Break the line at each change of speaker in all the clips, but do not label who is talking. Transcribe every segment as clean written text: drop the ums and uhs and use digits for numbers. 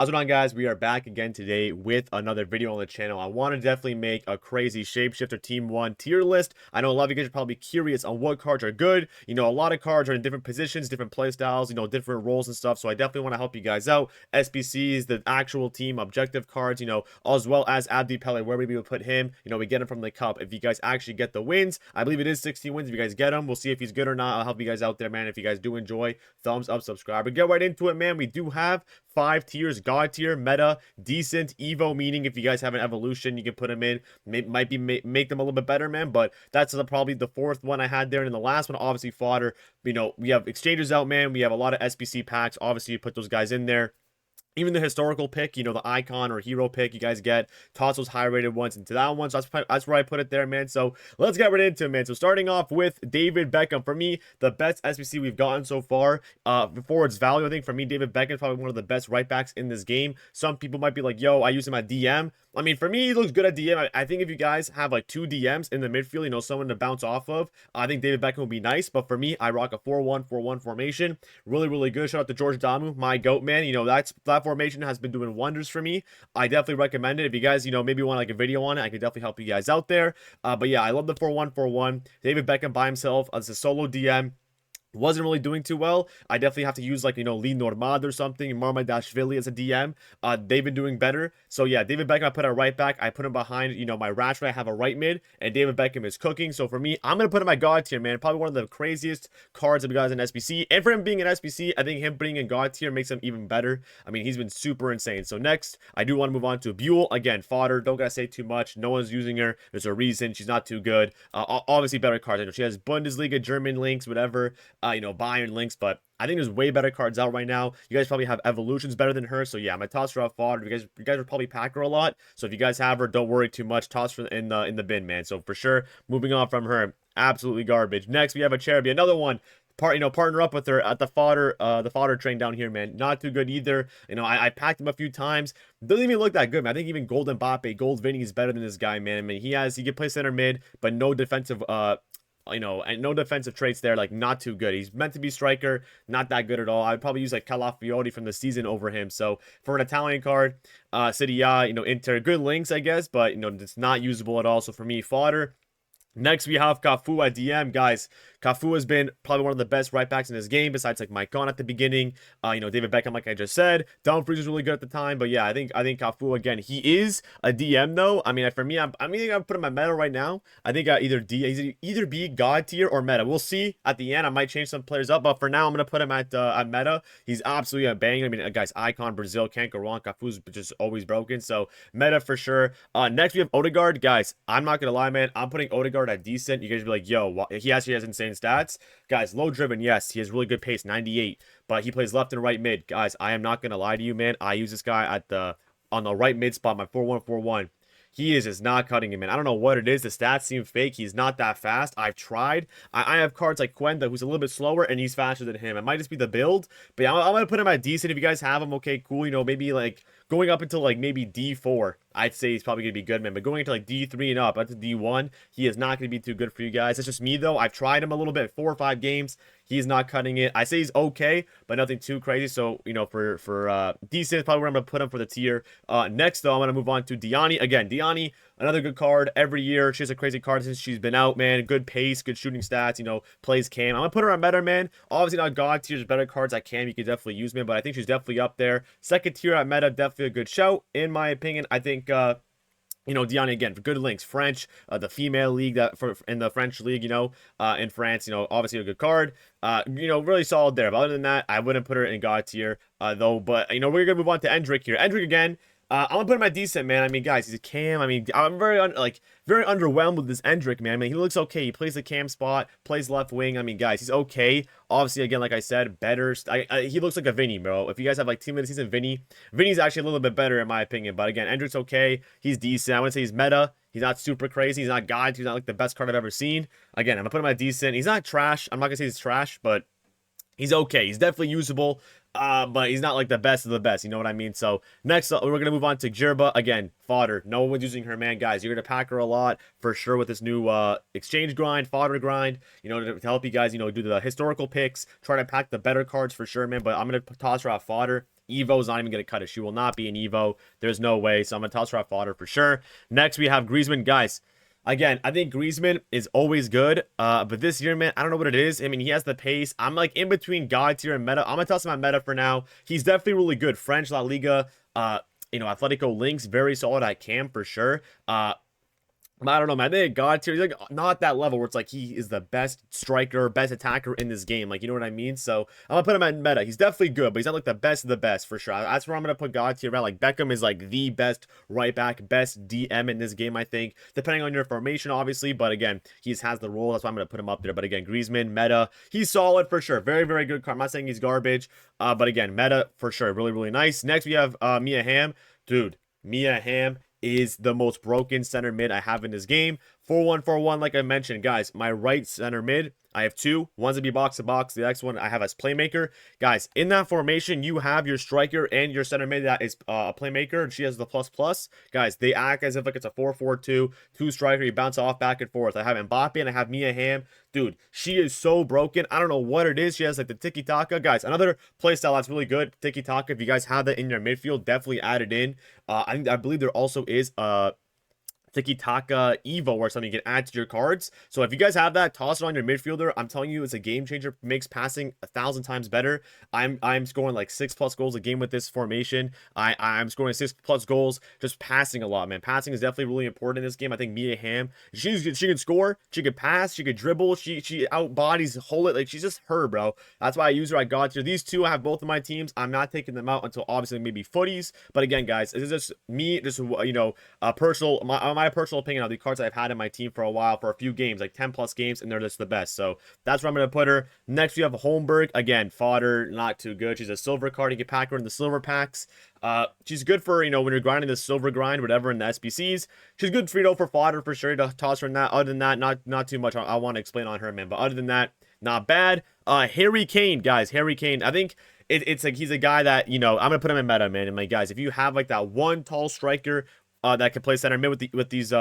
How's it going, guys? We are back again today with another video on the channel. I want to definitely make a crazy Shapeshifter Team 1 tier list. I know a lot of you guys are probably curious on what cards are good. You know, a lot of cards are in different positions, different play styles, you know, different roles and stuff. So I definitely want to help you guys out. SBCs, the actual team objective cards, you know, as well as Abdi Pele, where we would put him. You know, we get him from the cup. If you guys actually get the wins, I believe it is 16 wins. If you guys get him, we'll see if he's good or not. I'll help you guys out there, man. If you guys do enjoy, thumbs up, subscribe. But get right into it, man. We do have 5 tiers: God tier, meta, decent, evo, meaning if you guys have an evolution you can put them in, might be make them a little bit better, man. But that's probably the fourth one I had there. And the last one, obviously, fodder. You know, we have exchangers out, man. We have a lot of SBC packs. Obviously, you put those guys in there. Even the historical pick, you know, the icon or hero pick you guys get, toss those high rated ones into that one. So that's where I put it there, man. So let's get right into it, man. So starting off with David Beckham. For me, the best SBC we've gotten so far. For its value, I think for me, David Beckham is probably one of the best right backs in this game. Some people might be like, yo, I use him at DM. I mean, for me, he looks good at DM. I think if you guys have like 2 DMs in the midfield, you know, someone to bounce off of, I think David Beckham would be nice. But for me, I rock a 4-1-4-1 formation. Really, really good. Shout out to George Damu, my goat, man. You know, that formation has been doing wonders for me. I definitely recommend it. If you guys, you know, maybe want like a video on it, I could definitely help you guys out there. But yeah, I love the 4-1-4-1. David Beckham by himself as a solo DM. Wasn't really doing too well. I definitely have to use like, you know, Lee Normand or something, Marmadashvili as a DM. They've been doing better. So yeah, David Beckham I put at right back. I put him behind, you know, my Rashford. I have a right mid, and David Beckham is cooking. So for me, I'm gonna put him at God tier, man. Probably one of the craziest cards of you guys in SBC. And for him being an SBC, I think him being in God tier makes him even better. I mean, he's been super insane. So next, I do want to move on to Buell. Again, fodder. Don't gotta say too much. No one's using her. There's a reason. She's not too good. Obviously better cards. I know she has Bundesliga, German links, whatever. You know, Bayern links, but I think there's way better cards out right now. You guys probably have evolutions better than her, so yeah, I'm gonna toss her off fodder. You guys would probably pack her a lot, so if you guys have her, don't worry too much. Toss her in the bin, man. So for sure, moving on from her, absolutely garbage. Next, we have a Cherubby, another one. Partner up with her at the fodder train down here, man. Not too good either. You know, I packed him a few times. Doesn't even look that good, man. I think even Gold Mbappe, Gold Vinny is better than this guy, man. I mean, he can play center mid, but no defensive you know, and no defensive traits there, like not too good. He's meant to be striker, not that good at all. I'd probably use like Calafiori from the season over him. So for an Italian card, Serie A, you know, Inter, good links, I guess, but you know, it's not usable at all. So for me, fodder. Next, we have Kafu at DM, guys. Kafu has been probably one of the best right backs in this game, besides like Mangan at the beginning. You know, David Beckham, like I just said. Dumfries was really good at the time, but yeah, I think Kafu again. He is a DM though. I mean, for me, I'm gonna put him at meta right now. I think either be God tier or meta. We'll see at the end. I might change some players up, but for now, I'm gonna put him at meta. He's absolutely a banger. I mean, guys, icon Brazil, can't go wrong. Kafu's just always broken, so meta for sure. Next we have Odigard, guys. I'm not gonna lie, man. I'm putting Odigard at decent. You guys be like, yo, he actually has insane stats. Guys, low driven, yes, he has really good pace, 98, but he plays left and right mid. Guys, I am not gonna lie to you, man. I use this guy at on the right mid spot, my 4-1-4-1. He is just not cutting him, man. I don't know what it is. The stats seem fake. He's not that fast. I've tried. I have cards like Quenda, who's a little bit slower, and he's faster than him. It might just be the build, but yeah, I'm going to put him at decent. If you guys have him, okay, cool. You know, maybe like going up until like maybe D4, I'd say he's probably going to be good, man. But going into like D3 and up to D1, he is not going to be too good for you guys. It's just me, though. I've tried him a little bit, 4 or 5 games. He's not cutting it. I say he's okay, but nothing too crazy. So, you know, for decent, probably where I'm going to put him for the tier. Next, though, I'm going to move on to Diani. Again, Diani, another good card every year. She has a crazy card since she's been out, man. Good pace, good shooting stats, you know, plays cam. I'm going to put her on meta, man. Obviously not God tier. There's better cards I can. You can definitely use, man, but I think she's definitely up there. Second tier at meta, definitely a good shout, in my opinion. I think, you know, Diani again for good links. French, the female league in the French league, you know, in France, you know, obviously a good card. You know, really solid there. But other than that, I wouldn't put her in God tier, though. But you know, we're gonna move on to Endrick here. Endrick again. I'm gonna put him at decent, man. I mean, guys, he's a cam. I mean, I'm very underwhelmed with this Endrick, man. I mean, he looks okay. He plays the cam spot, plays left wing. I mean, guys, he's okay. Obviously, again, like I said, better. He looks like a Vinny, bro. If you guys have like 2 minutes, he's a Vinny's actually a little bit better in my opinion. But again, Endrick's okay. He's decent. I wouldn't say he's meta. He's not super crazy. He's not God. He's not like the best card I've ever seen. Again, I'm gonna put him at decent. He's not trash. I'm not gonna say he's trash, but he's okay. He's definitely usable. But he's not like the best of the best, you know what I mean? So next we're gonna move on to Gerba. Again, fodder. No one's using her, man, guys. You're gonna pack her a lot for sure with this new exchange grind, fodder grind, you know, to help you guys, you know, do the historical picks, try to pack the better cards for sure, man. But I'm gonna toss her out fodder. Evo's not even going to cut it. She will not be an Evo. There's no way. So I'm going to toss her off fodder for sure. Next, we have Griezmann. Guys, again, I think Griezmann is always good. But this year, man, I don't know what it is. I mean, he has the pace. I'm like in between God tier and meta. I'm going to toss him at meta for now. He's definitely really good. French La Liga, Atletico links, very solid at cam for sure. I don't know, man. I think God tier, he's like not that level where it's like he is the best striker, best attacker in this game. Like, you know what I mean? So I'm gonna put him at meta. He's definitely good, but he's not like the best of the best for sure. That's where I'm gonna put God tier around. Like Beckham is like the best right back, best DM in this game, I think. Depending on your formation, obviously. But again, he has the role. That's why I'm gonna put him up there. But again, Griezmann, meta, he's solid for sure. Very, very good card. I'm not saying he's garbage. But again, meta for sure. Really, really nice. Next we have Mia Hamm. Dude, Mia Hamm is the most broken center mid I have in this game. 4-1-4-1, like I mentioned, guys. My right center mid, I have two. One's to be box to box. The next one I have as playmaker. Guys, in that formation, you have your striker and your center mid that is a playmaker, and she has the ++. Guys, they act as if like it's a 4-4-2, two striker. You bounce off back and forth. I have Mbappe and I have Mia Hamm. Dude, she is so broken. I don't know what it is. She has like the tiki-taka. Guys, another playstyle that's really good, tiki-taka. If you guys have that in your midfield, definitely add it in. I believe there also is Tiki-Taka Evo or something you can add to your cards. So if you guys have that, toss it on your midfielder. I'm telling you, it's a game changer. Makes passing 1,000 times better. I'm scoring like 6+ goals a game with this formation. I'm scoring 6+ goals just passing a lot, man. Passing is definitely really important in this game. I think Mia Hamm, she can score, she can pass, she can dribble, she outbodies, hold it. Like, she's just her, bro. That's why I use her. I got here. These two, I have both of my teams. I'm not taking them out until obviously maybe footies. But again, guys, this is just me, just personal, my personal opinion of the cards I've had in my team for a while, for a few games, like 10+ games, and they're just the best. So that's where I'm going to put her. Next, we have Holmberg. Again, fodder, not too good. She's a silver card. You can pack her in the silver packs. She's good for, when you're grinding the silver grind, whatever, in the SBCs. She's good for, for fodder for sure. To toss her in that. Other than that, not too much I want to explain on her, man. But other than that, not bad. Harry Kane, guys. Harry Kane. I think it's like he's a guy that, I'm going to put him in meta, man. And like, guys, if you have like that one tall striker that can play center mid with these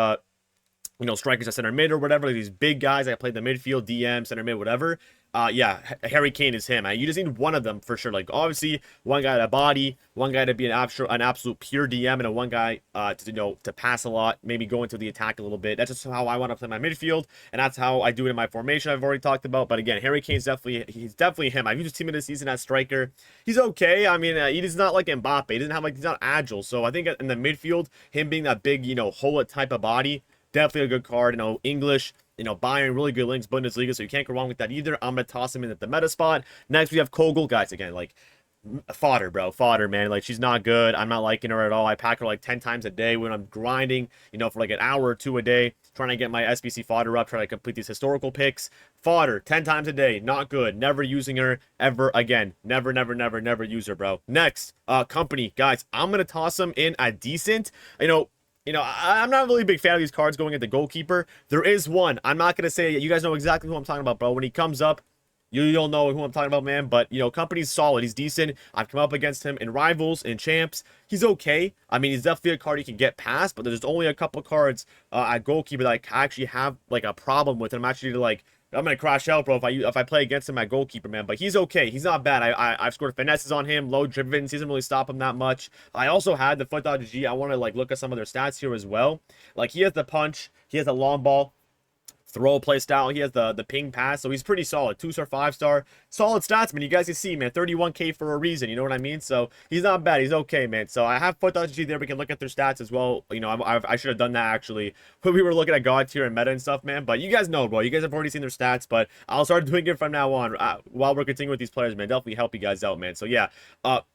strikers at center mid or whatever, like these big guys that play the midfield, DM, center mid, whatever. Yeah, Harry Kane is him, man. You just need one of them for sure. Like, obviously, one guy to body, one guy to be an absolute pure DM, and one guy to pass a lot, maybe go into the attack a little bit. That's just how I want to play my midfield, and that's how I do it in my formation I've already talked about. But again, Harry Kane's definitely him. I've used his team in this season as striker. He's okay. I mean, he's not like Mbappe. He doesn't have he's not agile. So I think in the midfield, him being that big, hole type of body, definitely a good card. English, Bayern, really good links, Bundesliga, so you can't go wrong with that either. I'm going to toss him in at the meta spot. Next, we have Kogel. Guys, again, like, fodder, bro. Fodder, man. Like, she's not good. I'm not liking her at all. I pack her like 10 times a day when I'm grinding, for like an hour or two a day, trying to get my SBC fodder up, trying to complete these historical picks. Fodder, 10 times a day. Not good. Never using her ever again. Never, never, never, never use her, bro. Next, company. Guys, I'm going to toss them in at decent. I'm not really a big fan of these cards going at the goalkeeper. There is one. I'm not going to say, you guys know exactly who I'm talking about, bro. When he comes up, you'll know who I'm talking about, man. But, company's solid. He's decent. I've come up against him in Rivals, in Champs. He's okay. I mean, he's definitely a card you can get past, but there's only a couple cards at goalkeeper that I actually have, like, a problem with. And I'm actually, like, I'm going to crash out, bro, if I play against him at goalkeeper, man. But he's okay. He's not bad. I've scored finesses on him, low drivens. He doesn't really stop him that much. I also had the foot dodge G. I want to, like, look at some of their stats here as well. Like, he has the punch. He has the long ball. Throw play style. He has the ping pass, so he's pretty solid. 2-star, 5-star, solid stats, man. You guys can see, man, 31K for a reason. You know what I mean? So he's not bad. He's okay, man. So I have foot.g there. We can look at their stats as well. I should have done that actually when we were looking at God tier and meta and stuff, man. But you guys know, bro. You guys have already seen their stats, but I'll start doing it from now on while we're continuing with these players, man. Definitely help you guys out, man. So yeah,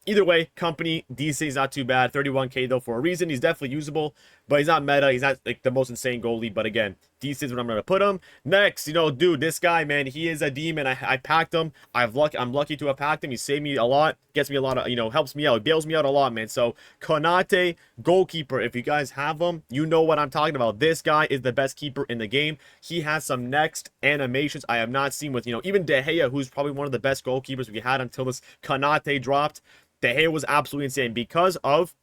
either way, company DC is not too bad. 31K though for a reason. He's definitely usable, but he's not meta. He's not like the most insane goalie. But again, DC is what I'm gonna put him. Next, dude, this guy, man, he is a demon. I packed him. I'm lucky to have packed him. He saved me a lot, gets me a lot of, helps me out, bails me out a lot, man. So Konate, goalkeeper. If you guys have him, you know what I'm talking about. This guy is the best keeper in the game. He has some next animations I have not seen with, even De Gea, who's probably one of the best goalkeepers we had until this Konate dropped. De Gea was absolutely insane because of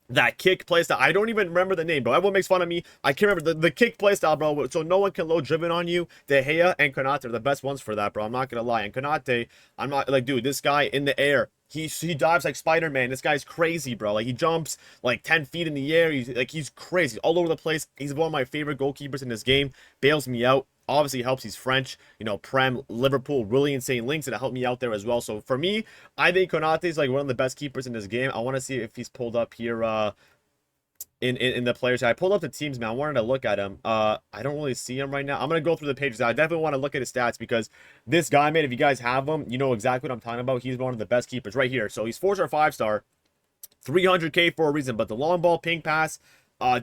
that kick playstyle. I don't even remember the name, bro. Everyone makes fun of me. I can't remember the kick playstyle, bro. So no one can load driven on you. De Gea and Konate are the best ones for that, bro. I'm not gonna lie. And Konate, I'm not like, dude, this guy in the air, He dives like Spider-Man. This guy's crazy, bro. Like, he jumps like 10 feet in the air. He's crazy. He's all over the place. He's one of my favorite goalkeepers in this game. Bails me out. Obviously helps. He's French, you know, Prem, Liverpool, really insane links, and it helped me out there as well. So for me, I think Konate is like one of the best keepers in this game. I want to see if he's pulled up here in the players. I pulled up the teams, man. I wanted to look at him. I don't really see him right now. I'm gonna go through the pages. I definitely want to look at his stats because this guy, man, if you guys have him, you know exactly what I'm talking about. He's one of the best keepers right here. So he's 4-star, 5-star, 300K for a reason. But the long ball, ping pass,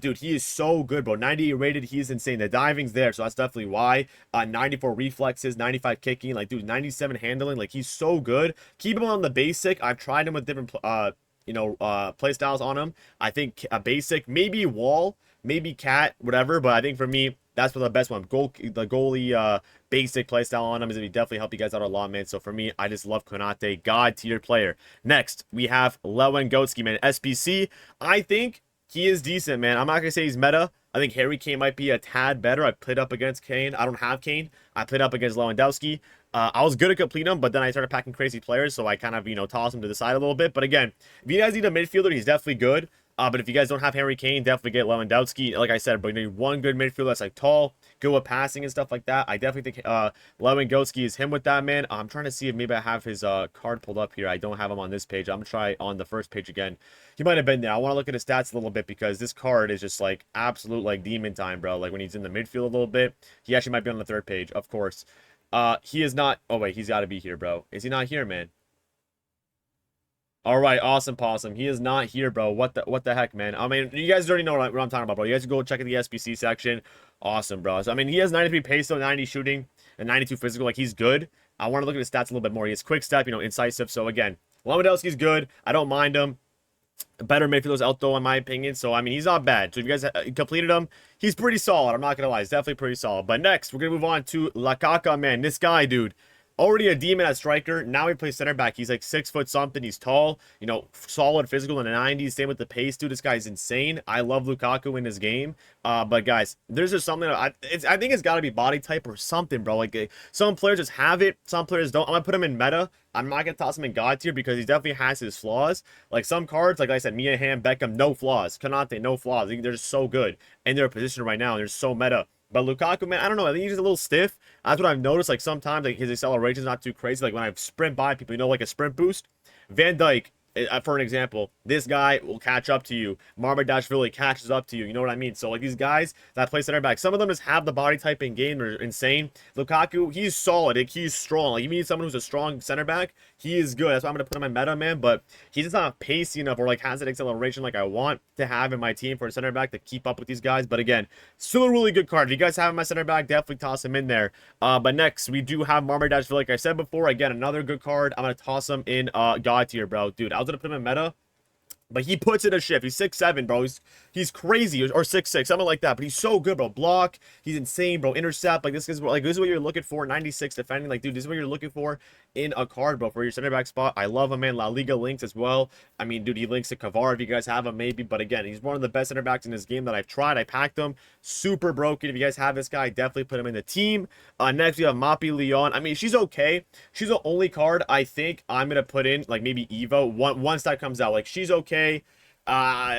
dude, he is so good, bro. 98 rated, he's insane. The diving's there, so that's definitely why. 94 reflexes, 95 kicking, like, dude, 97 handling, like, he's so good. Keep him on the basic. I've tried him with different, play styles on him. I think a basic, maybe wall, maybe cat, whatever, but I think for me, that's the best one. The goalie basic playstyle on him is going to definitely help you guys out a lot, man. So for me, I just love Konate, god tier player. Next, we have Lewandowski, man. SPC, I think he is decent, man. I'm not going to say he's meta. I think Harry Kane might be a tad better. I played up against Kane. I don't have Kane. I played up against Lewandowski. I was good at completing him, but then I started packing crazy players, so I kind of, toss him to the side a little bit. But again, if you guys need a midfielder, he's definitely good. But if you guys don't have Harry Kane, definitely get Lewandowski. Like I said, but you need one good midfielder that's like tall, good with passing and stuff like that. I definitely think Lewandowski is him with that, man. I'm trying to see if maybe I have his card pulled up here. I don't have him on this page. I'm gonna try on the first page again. He might have been there. I want to look at his stats a little bit because this card is just like absolute like demon time, bro. Like when he's in the midfield a little bit, he actually might be on the third page, of course. He is not. Oh wait, he's got to be here, bro. Is he not here, man? All right, awesome, possum. He is not here, bro. What the heck, man? I mean, you guys already know what I'm talking about, bro. You guys can go check in the SBC section. Awesome, bro. So I mean, he has 93 pace, though, 90 shooting, and 92 physical. Like, he's good. I want to look at his stats a little bit more. He has quick step, incisive. So again, Lewandowski's good. I don't mind him. Better midfielders out though, in my opinion. So I mean, he's not bad. So if you guys completed him, he's pretty solid. I'm not gonna lie, he's definitely pretty solid. But next, we're gonna move on to Lukaku, man. This guy, dude. Already a demon at striker. Now he plays center back. He's like 6 foot something. He's tall, solid physical in the 90s. Same with the pace, dude. This guy's insane. I love Lukaku in this game. But guys, there's just something. I think it's got to be body type or something, bro. Like some players just have it. Some players don't. I'm gonna put him in meta. I'm not gonna toss him in god tier because he definitely has his flaws. Like some cards, like I said, Mia Hamm, Beckham, no flaws. Konate, no flaws. They're just so good in their position right now. And they're so meta. But Lukaku, man, I don't know. I think he's a little stiff. That's what I've noticed. Like, sometimes like his acceleration is not too crazy. Like, when I sprint by people, like a sprint boost. Van Dijk, for an example, this guy will catch up to you. Maradona catches up to you. You know what I mean? So, like, these guys that play center back, some of them just have the body type in game. They're insane. Lukaku, he's solid. Like, he's strong. Like, you need someone who's a strong center back. He is good. That's why I'm going to put him in meta, man. But he's just not pacey enough or, like, has that acceleration like I want to have in my team for a center back to keep up with these guys. But, again, still a really good card. If you guys have my center back, definitely toss him in there. But next, we do have Maradona. Like I said before, again, another good card. I'm going to toss him in god tier, bro. Dude, I was going to put him in meta. But he puts it a shift. He's 6'7", bro. He's crazy, or 6'6", something like that. But he's so good, bro. Block. He's insane, bro. Intercept. Like this is what you're looking for. 96 defending. Like, dude, this is what you're looking for in a card, bro, for your center back spot. I love him, man. La Liga links as well. I mean, dude, he links to Kavar if you guys have him, maybe. But again, he's one of the best center backs in this game that I've tried. I packed him. Super broken. If you guys have this guy, definitely put him in the team. Next, we have Mapi Leon. I mean, she's okay. She's the only card I think I'm gonna put in, like maybe Evo once that comes out. Like, she's okay.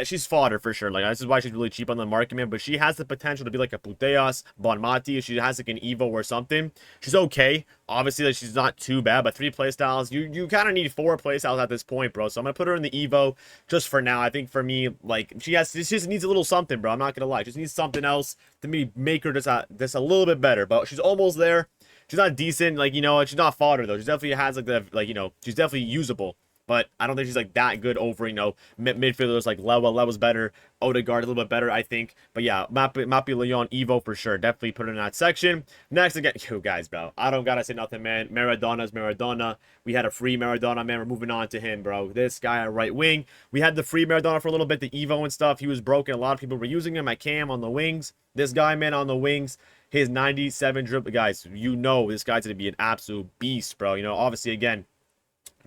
She's fodder for sure. Like, this is why she's really cheap on the market, man. But she has the potential to be like a Puteas, Bonmati. If she has like an Evo or something, she's okay. Obviously, like, she's not too bad, but 3 playstyles. You kind of need 4 playstyles at this point, bro. So I'm gonna put her in the Evo just for now. I think for me, like, she just needs a little something, bro. I'm not gonna lie. She just needs something else to make her just a little bit better. But she's almost there. She's not decent, like, she's not fodder though. She definitely has like she's definitely usable. But I don't think she's like that good over, midfielders like Lewa's better, Odigard a little bit better, I think. But yeah, Mapi Leon Evo for sure. Definitely put it in that section. Next again, guys, bro. I don't gotta say nothing, man. Maradona's Maradona. We had a free Maradona, man. We're moving on to him, bro. This guy at right wing. We had the free Maradona for a little bit, the Evo and stuff. He was broken. A lot of people were using him. I cam on the wings. This guy, man, on the wings. His 97 dribble, guys. This guy's gonna be an absolute beast, bro. Obviously, again.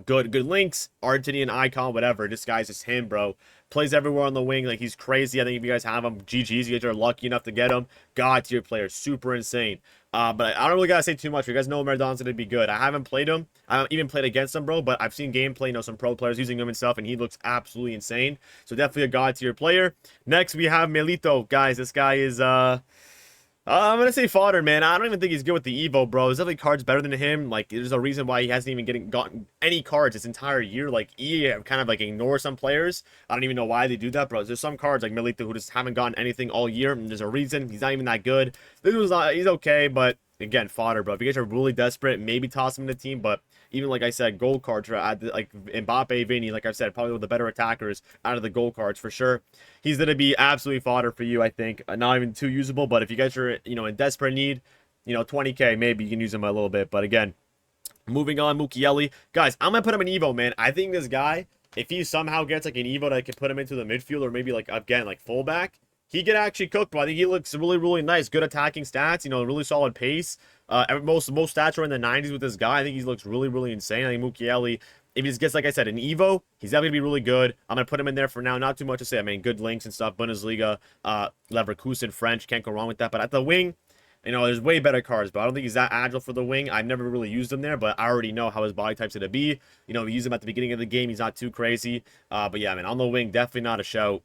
Good links, Argentinian icon, whatever. This guy's just him, bro. Plays everywhere on the wing. Like, he's crazy. I think if you guys have him, GG's. You guys are lucky enough to get him. God tier player. Super insane. But I don't really gotta say too much. You guys know Maradona's gonna be good. I haven't played him. I haven't even played against him, bro. But I've seen gameplay, some pro players using him and stuff, and he looks absolutely insane. So definitely a god tier player. Next, we have Militao, guys. This guy is I'm gonna say fodder, man. I don't even think he's good with the Evo, bro. There's definitely cards better than him. Like, there's a reason why he hasn't even gotten any cards this entire year. Like, EA kind of like ignore some players. I don't even know why they do that, bro. There's some cards like Milito who just haven't gotten anything all year, and there's a reason. He's not even that good. This was not. He's okay, but again, fodder, bro. If you guys are really desperate, maybe toss him in the team. But even like I said, gold cards for like Mbappe, Vinny, like I've said, probably one of the better attackers out of the gold cards for sure. He's gonna be absolutely fodder for you, I think. Not even too usable, but if you guys are in desperate need, 20k maybe you can use him a little bit. But again, moving on, Mukiele, guys, I'm gonna put him in Evo, man. I think this guy, if he somehow gets like an Evo that can put him into the midfield or maybe like again like fullback, he could actually cook, bro. I think he looks really, really nice. Good attacking stats, really solid pace. Most stats are in the 90s with this guy. I think he looks really, really insane. I think Mukiele, if he just gets, like I said, an Evo, he's definitely going to be really good. I'm going to put him in there for now. Not too much to say. I mean, good links and stuff. Bundesliga, Leverkusen, French. Can't go wrong with that. But at the wing, there's way better cards, but I don't think he's that agile for the wing. I've never really used him there, but I already know how his body type's going to be. We use him at the beginning of the game. He's not too crazy. But yeah, man, on the wing, definitely not a shout.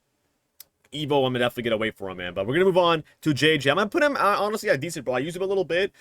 Evo, I'm gonna definitely get away from him, man. But we're gonna move on to JJ. I'm gonna put him honestly at decent, bro. I used him a little bit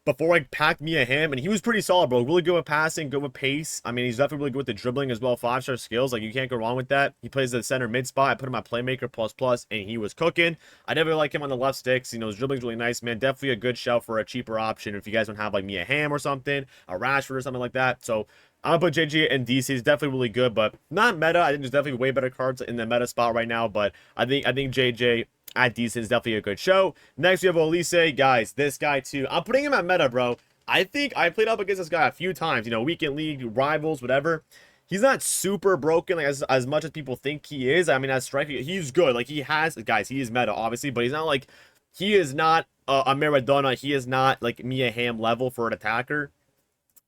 before I packed me a him, and he was pretty solid, bro. Really good with passing, good with pace. I mean, he's definitely really good with the dribbling as well. 5-star skills, like you can't go wrong with that. He plays the center mid spot. I put him at playmaker plus, and he was cooking. I never like him on the left sticks. His dribbling's really nice, man. Definitely a good shout for a cheaper option if you guys don't have like Mia Hamm or something, a Rashford or something like that. So I'm gonna put JJ and DC. He's definitely really good, but not meta. I think there's definitely way better cards in the meta spot right now. But I think JJ at decent is definitely a good show. Next we have Olise, guys. This guy too. I'm putting him at meta, bro. I think I played up against this guy a few times. Weekend league rivals, whatever. He's not super broken like as much as people think he is. I mean, as striker, he's good. Like he has guys. He is meta, obviously, but he's not like he is not a Maradona. He is not like Mia Hamm level for an attacker.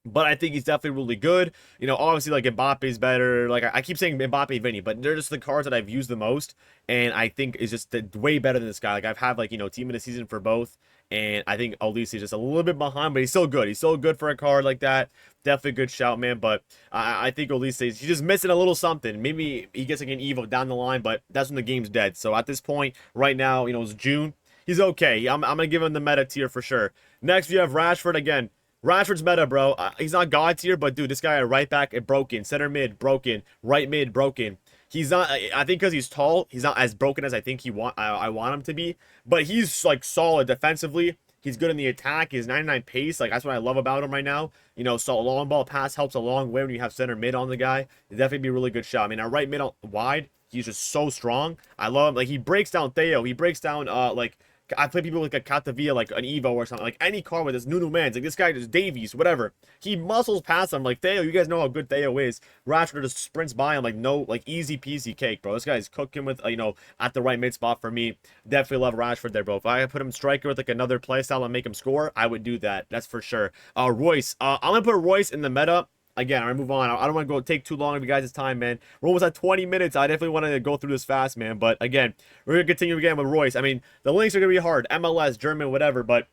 But I think he's definitely really good. Obviously, like, Mbappe's better. Like, I keep saying Mbappe, Vinny, but they're just the cards that I've used the most. And I think is just way better than this guy. Like, I've had, like, team of the season for both. And I think Olise is just a little bit behind, but he's still good. He's still good for a card like that. Definitely a good shout, man. But I think Olise, he's just missing a little something. Maybe he gets, like, an Evo down the line, but that's when the game's dead. So at this point, right now, it's June. He's okay. I'm going to give him the meta tier for sure. Next, we have Rashford again. Rashford's meta, bro. He's not god tier, but dude, this guy at right back, broken. Center mid, broken. Right mid, broken. He's not. I think because he's tall, he's not as broken as I think I want him to be. But he's like solid defensively. He's good in the attack. He has 99 pace. Like that's what I love about him right now. So a long ball pass helps a long way when you have center mid on the guy. It'd definitely be a really good shot. I mean, our right mid wide, he's just so strong. I love him. Like he breaks down Theo. He breaks down like. I play people like a Catavia, like an Evo or something, like any car with this Nunu Mans, like this guy just Davies, whatever. He muscles past him, like Theo. You guys know how good Theo is. Rashford just sprints by him like no, like easy peasy cake, bro. This guy's cooking with, at the right mid spot for me. Definitely love Rashford there, bro. If I could put him striker with like another playstyle and make him score, I would do that. That's for sure. Royce, I'm gonna put Royce in the meta. Again, I'm gonna move on. I don't want to take too long of you guys' time, man. We're almost at 20 minutes. I definitely want to go through this fast, man. But again, we're gonna continue again with Royce. I mean, the links are gonna be hard. MLS, German, whatever, but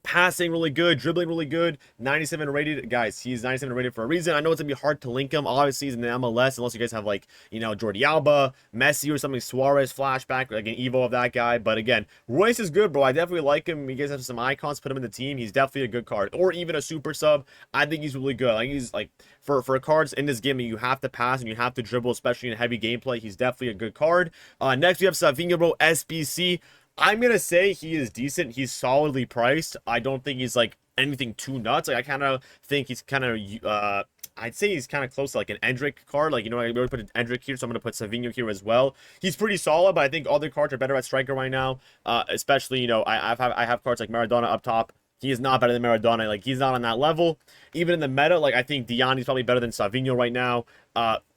passing really good, dribbling really good, 97 rated. Guys, he's 97 rated for a reason. I know it's gonna be hard to link him. Obviously, he's in the MLS, unless you guys have like, Jordi Alba, Messi or something, Suarez flashback, like an Evo of that guy. But again, Royce is good, bro. I definitely like him. You guys have some icons, put him in the team. He's definitely a good card. Or even a super sub. I think he's really good. Like he's like for cards in this game, you have to pass and you have to dribble, especially in heavy gameplay. He's definitely a good card. Next we have Savinho, bro, SBC. I'm going to say he is decent. He's solidly priced. I don't think he's, like, anything too nuts. Like, I kind of think he's kind of, I'd say he's kind of close to, like, an Endrick card. Like, I already put an Endrick here, so I'm going to put Savinho here as well. He's pretty solid, but I think other cards are better at striker right now. Especially, I have cards like Maradona up top. He is not better than Maradona. Like, he's not on that level. Even in the meta, like, I think Diani's probably better than Savinho right now.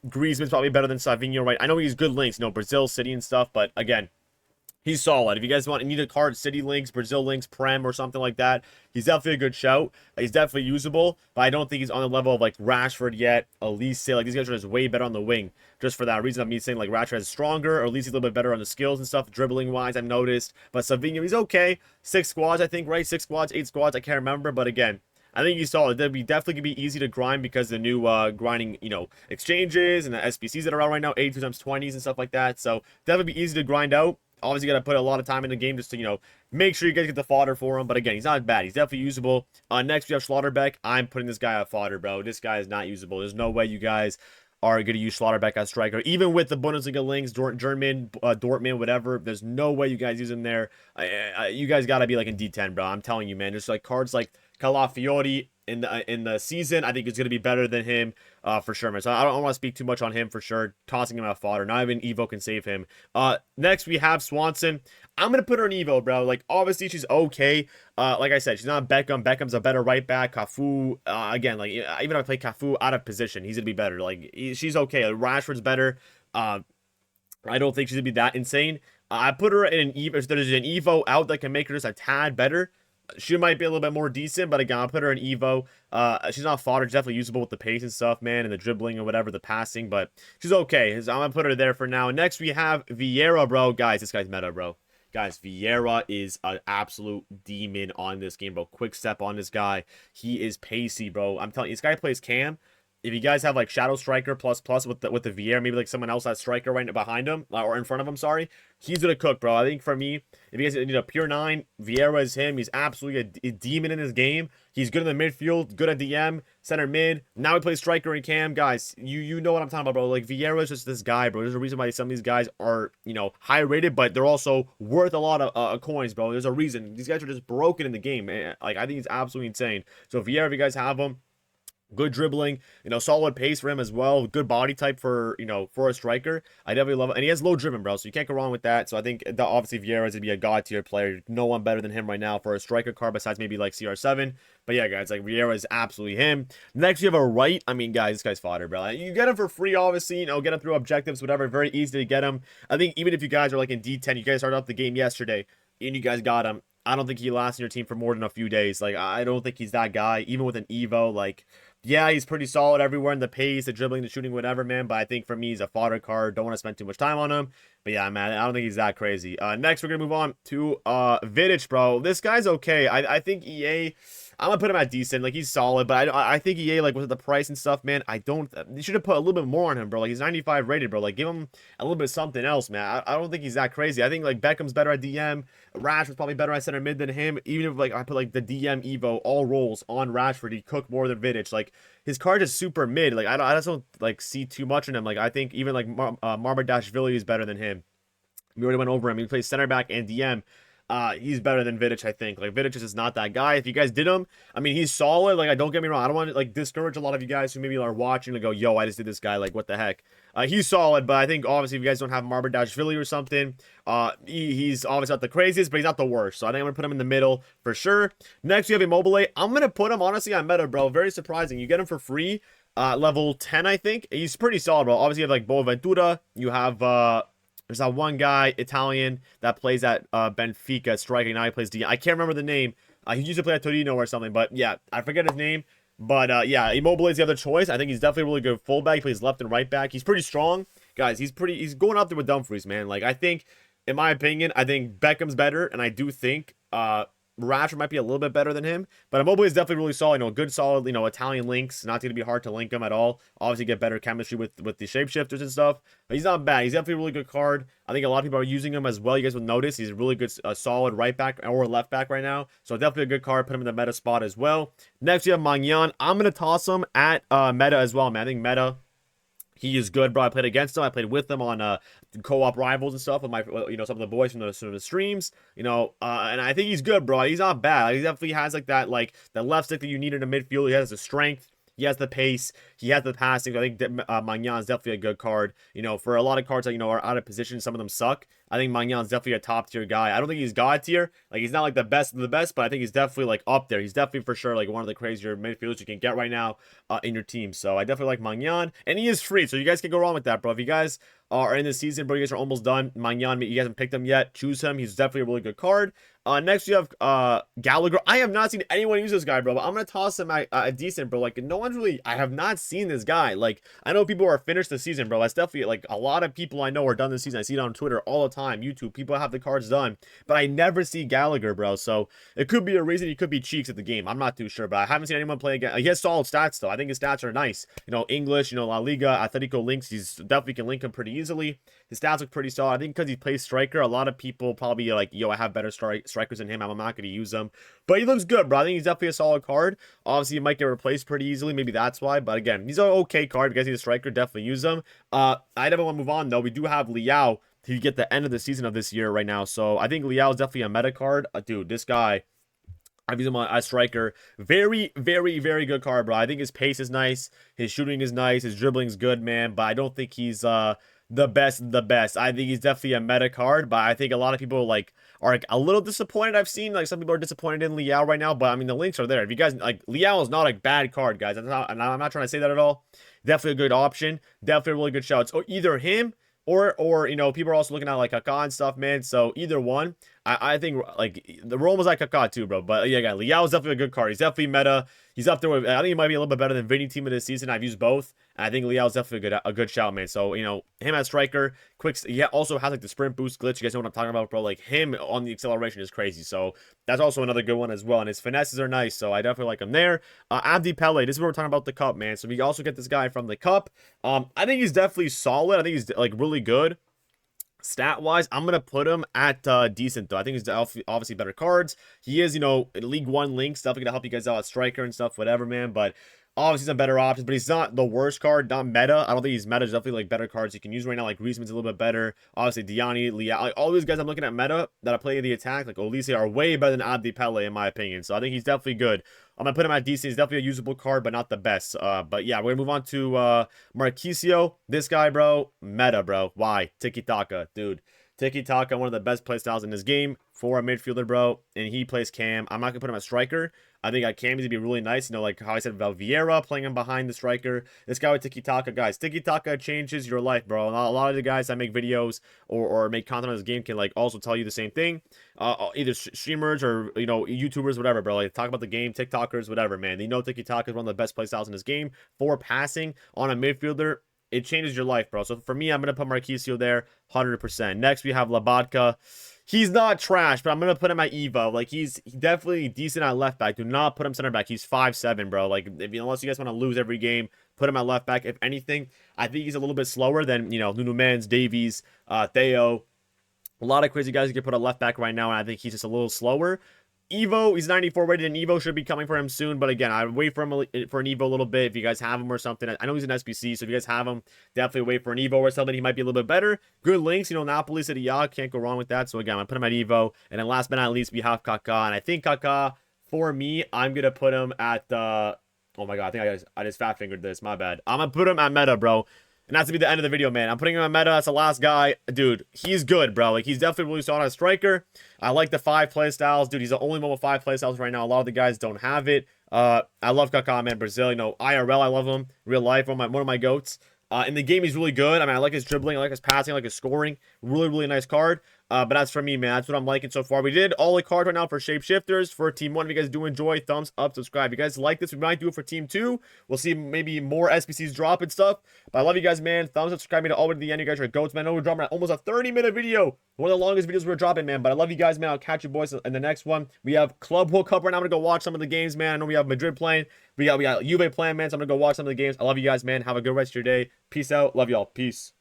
Griezmann's probably better than Savinho right. I know he's good links, Brazil, City and stuff, but, again, He's solid. If you guys need a card, City Links, Brazil Links, Prem, or something like that, he's definitely a good shout. He's definitely usable, but I don't think he's on the level of like Rashford yet. Elise, like these guys are just way better on the wing. Just for that reason, I'm saying like Rashford is stronger, or at least he's a little bit better on the skills and stuff, dribbling wise. I've noticed, but Savinho, he's okay. 6 squads, I think, right? 6 squads, 8 squads. I can't remember, but again, I think he's solid. That'd be definitely gonna be easy to grind because the new grinding, exchanges and the SBCs that are out right now, 82 times 20s and stuff like that. So definitely be easy to grind out. Obviously, you got to put a lot of time in the game just to, make sure you guys get the fodder for him. But again, he's not bad. He's definitely usable. Next, we have Schlotterbeck. I'm putting this guy at fodder, bro. This guy is not usable. There's no way you guys are going to use Schlotterbeck as striker. Even with the Bundesliga links, German, Dortmund, whatever, there's no way you guys use him there. You guys got to be like in D10, bro. I'm telling you, man. There's like cards like Calafiori in the season. I think it's going to be better than him for sure, man. So I don't want to speak too much on him for sure. Tossing him out fodder. Not even Evo can save him. Next, we have Swanson. I'm going to put her in Evo, bro. Like, obviously, she's okay. Like I said, she's not Beckham. Beckham's a better right back. Kafu, again, like, even if I play Kafu out of position, he's going to be better. Like, she's okay. Rashford's better. I don't think she's going to be that insane. I put her in an Evo. If there's an Evo out that can make her just a tad better, she might be a little bit more decent, but again, I'll put her in Evo. She's not fodder. She's definitely usable with the pace and stuff, man, and the dribbling or whatever, the passing, but she's okay. I'm going to put her there for now. Next, we have Vieira, bro. Guys, this guy's meta, bro. Guys, Vieira is an absolute demon on this game, bro. Quick step on this guy. He is pacey, bro. I'm telling you, this guy plays cam. If you guys have like Shadow Striker plus with the Vieira, maybe like someone else has Striker right behind him or in front of him, sorry, he's gonna cook, bro. I think for me, if you guys need a pure 9, Vieira is him. He's absolutely a demon in his game. He's good in the midfield, good at DM, center mid. Now he plays Striker and cam, guys. You know what I'm talking about, bro. Like Vieira is just this guy, bro. There's a reason why some of these guys are high rated, but they're also worth a lot of coins, bro. There's a reason. These guys are just broken in the game. Like I think it's absolutely insane. So Vieira, if you guys have him. Good dribbling, solid pace for him as well. Good body type for, for a striker. I definitely love it. And he has low driven, bro, so you can't go wrong with that. So I think that obviously Vieira is going to be a god tier player. No one better than him right now for a striker card besides maybe like CR7. But yeah, guys, like Vieira is absolutely him. Next, you have a right. I mean, guys, this guy's fodder, bro. You get him for free, obviously, get him through objectives, whatever. Very easy to get him. I think even if you guys are like in D10, you guys started off the game yesterday and you guys got him. I don't think he lasts in your team for more than a few days. Like, I don't think he's that guy. Even with an Evo, like, yeah, he's pretty solid everywhere in the pace, the dribbling, the shooting, whatever, man. But I think for me, he's a fodder card. Don't want to spend too much time on him. But yeah, man, I don't think he's that crazy. Next, we're going to move on to Vidic, bro. This guy's okay. I think EA... I'm gonna put him at decent, like he's solid, but I think EA, like with the price and stuff, man, you should have put a little bit more on him, bro. Like he's 95 rated, bro. Like give him a little bit something else, man. I don't think he's that crazy. I think like Beckham's better at DM, Rashford's probably better at center mid than him. Even if like I put like the DM Evo all rolls on Rashford, he cooked more than Vidic. Like his card is super mid. Like I just don't like see too much in him. Like I think even like Maradona is better than him. We already went over him. He plays center back and DM. He's better than Vidic, I think. Like, Vidic is just not that guy. If you guys did him, I mean, he's solid. Like, don't get me wrong. I don't want to, like, discourage a lot of you guys who maybe are watching and go, yo, I just did this guy. Like, what the heck? He's solid, but I think, obviously, if you guys don't have Maradona or something, he's obviously not the craziest, but he's not the worst. So I think I'm going to put him in the middle for sure. Next, we have Immobil. I'm going to put him, honestly, on meta, bro. Very surprising. You get him for free. Level 10, I think. He's pretty solid, bro. Obviously, you have, like, Boaventura. You have, there's that one guy, Italian, that plays at Benfica, striking. Now he plays D. I can't remember the name. He used to play at Torino or something, but yeah, I forget his name. But yeah, Immobil is the other choice. I think he's definitely a really good fullback. He plays left and right back. He's pretty strong. Guys, he's going up there with Dumfries, man. Like, I think, in my opinion, I think Beckham's better, and I do think Rashford might be a little bit better than him, but Immobil is definitely really solid. Good, solid, Italian links. Not going to be hard to link him at all. Obviously, get better chemistry with the shapeshifters and stuff. But he's not bad. He's definitely a really good card. I think a lot of people are using him as well. You guys will notice he's a really good, solid right back or left back right now. So definitely a good card. Put him in the meta spot as well. Next, you have Mangan. I'm going to toss him at meta as well, man. I think meta. He is good, bro. I played against him. I played with him on co-op rivals and stuff with my, some of the boys from the streams, and I think he's good, bro. He's not bad. He definitely has like that left stick that you need in the midfield. He has the strength. He has the pace. He has the passing. I think Mangan is definitely a good card. For a lot of cards that, are out of position, some of them suck. I think Mangan's definitely a top tier guy. I don't think he's god tier. Like, he's not like the best of the best, but I think he's definitely like up there. He's definitely for sure like one of the crazier midfielders you can get right now in your team. So I definitely like Mangan, and he is free, so you guys can go wrong with that, bro. If you guys are in the season, bro. You guys are almost done. Mangan, you guys haven't picked him yet. Choose him. He's definitely a really good card. Next, you have Gallagher. I have not seen anyone use this guy, bro, but I'm going to toss him at decent, bro. Like, no one's really... I have not seen this guy. Like, I know people are finished the season, bro. That's definitely, like, a lot of people I know are done this season. I see it on Twitter all the time, YouTube. People have the cards done, but I never see Gallagher, bro. So, it could be a reason he could be cheeks at the game. I'm not too sure, but I haven't seen anyone play again. He has solid stats, though. I think his stats are nice. You know, English, you know, La Liga, Atletico links. He's definitely can link him pretty easily. His stats look pretty solid. I think because he plays striker, a lot of people probably like, yo, I have better strikers than him. I'm not going to use them. But he looks good, bro. I think he's definitely a solid card. Obviously, he might get replaced pretty easily. Maybe that's why. But again, he's an okay card. If you guys need a striker, definitely use him. I never want to move on, though. We do have Liao to get the end of the season of this year right now. So I think Liao is definitely a meta card. Dude, this guy... I've used him as striker. Very, very, very good card, bro. I think his pace is nice. His shooting is nice. His dribbling is good, man. But I don't think he's the best. I think he's definitely a meta card. But I think a lot of people like are like, a little disappointed. I've seen like some people are disappointed in Liao right now. But I mean, the links are there. If you guys like, Liao is not a bad card, guys. I'm not trying to say that at all. Definitely a good option. Definitely a really good shout. So either him or you know, people are also looking at like Kaká and stuff, man. So either one. I think like the role was like Kaká too, bro. But yeah, Liao is definitely a good card. He's definitely meta. He's up there with, I think he might be a little bit better than Vinny team of this season. I've used both. And I think Liao is definitely a good shout, man. So, you know, him as striker, quick. He also has like the sprint boost glitch. You guys know what I'm talking about, bro. Like him on the acceleration is crazy. So that's also another good one as well. And his finesses are nice. So I definitely like him there. Abdi Pele. This is what we're talking about the cup, man. So we also get this guy from the cup. I think he's definitely solid. I think he's like really good. Stat-wise, I'm going to put him at decent, though. I think he's obviously better cards. He is, you know, League 1 links, definitely going to help you guys out at striker and stuff, whatever, man. But obviously some better options, but he's not the worst card, not meta. I don't think he's meta. There's definitely like better cards you can use right now. Like Griezmann's a little bit better. Obviously Diani, Liao, like all these guys I'm looking at meta that I play in the attack, like Olise, are way better than Abdi Pele in my opinion. So I think he's definitely good. I'm gonna put him at decent. He's definitely a usable card, but not the best. But yeah, we're gonna move on to Marquisio. This guy, bro, meta, bro. Why? Tiki-taka, dude. Tiki-taka, one of the best playstyles in this game for a midfielder, bro. And he plays cam. I'm not going to put him as striker. I think at cam he's going to be really nice. You know, like how I said about Vieira, playing him behind the striker. This guy with Tiki-taka, guys. Tiki-taka changes your life, bro. And a lot of the guys that make videos or make content on this game can, like, also tell you the same thing. Either streamers or, you know, YouTubers, whatever, bro. Like, talk about the game, TikTokers, whatever, man. They know Tiki-taka is one of the best playstyles in this game. For passing on a midfielder, it changes your life, bro. So for me, I'm going to put Marquisio there, 100%. Next, we have Labatka. He's not trash, but I'm going to put him at Evo. Like, he's definitely decent at left back. Do not put him center back. He's 5'7", bro. Like, unless you guys want to lose every game, put him at left back. If anything, I think he's a little bit slower than, you know, Nuno Mendes, Davies, Theo. A lot of crazy guys you can put a left back right now, and I think he's just a little slower. Evo, he's 94 rated, and Evo should be coming for him soon. But again, I wait for him for an Evo a little bit. If you guys have him or something, I know he's an SBC, so if you guys have him, definitely wait for an Evo or something. He might be a little bit better. Good links, you know, Napoli City, yeah, can't go wrong with that. So again, I'm gonna put him at Evo. And then last but not least, we have Kaká, and I think Kaká, for me, I'm gonna put him at oh my god, I think I just fat fingered this. My bad. I'm gonna put him at meta, bro. And that's to be the end of the video, man. I'm putting him on meta. That's the last guy. Dude, he's good, bro. Like, he's definitely really solid as striker. I like the 5 play styles. Dude, he's the only one with 5 play styles right now. A lot of the guys don't have it. I love Kaká, man. Brazil, you know, IRL, I love him. Real life, one of my goats. In the game, he's really good. I mean, I like his dribbling. I like his passing. I like his scoring. Really, really nice card. But that's for me, man. That's what I'm liking so far. We did all the cards right now for Shapeshifters. For Team 1, if you guys do enjoy, thumbs up, subscribe. If you guys like this, we might do it for Team 2. We'll see maybe more SBCs drop and stuff. But I love you guys, man. Thumbs up, subscribe me to all the way to the end. You guys are goats, man. I know we're dropping almost a 30-minute video. One of the longest videos we're dropping, man. But I love you guys, man. I'll catch you boys in the next one. We have Club World Cup right now. I'm going to go watch some of the games, man. I know we have Madrid playing. We got Juve playing, man. So I'm going to go watch some of the games. I love you guys, man. Have a good rest of your day. Peace out. Love y'all. Peace.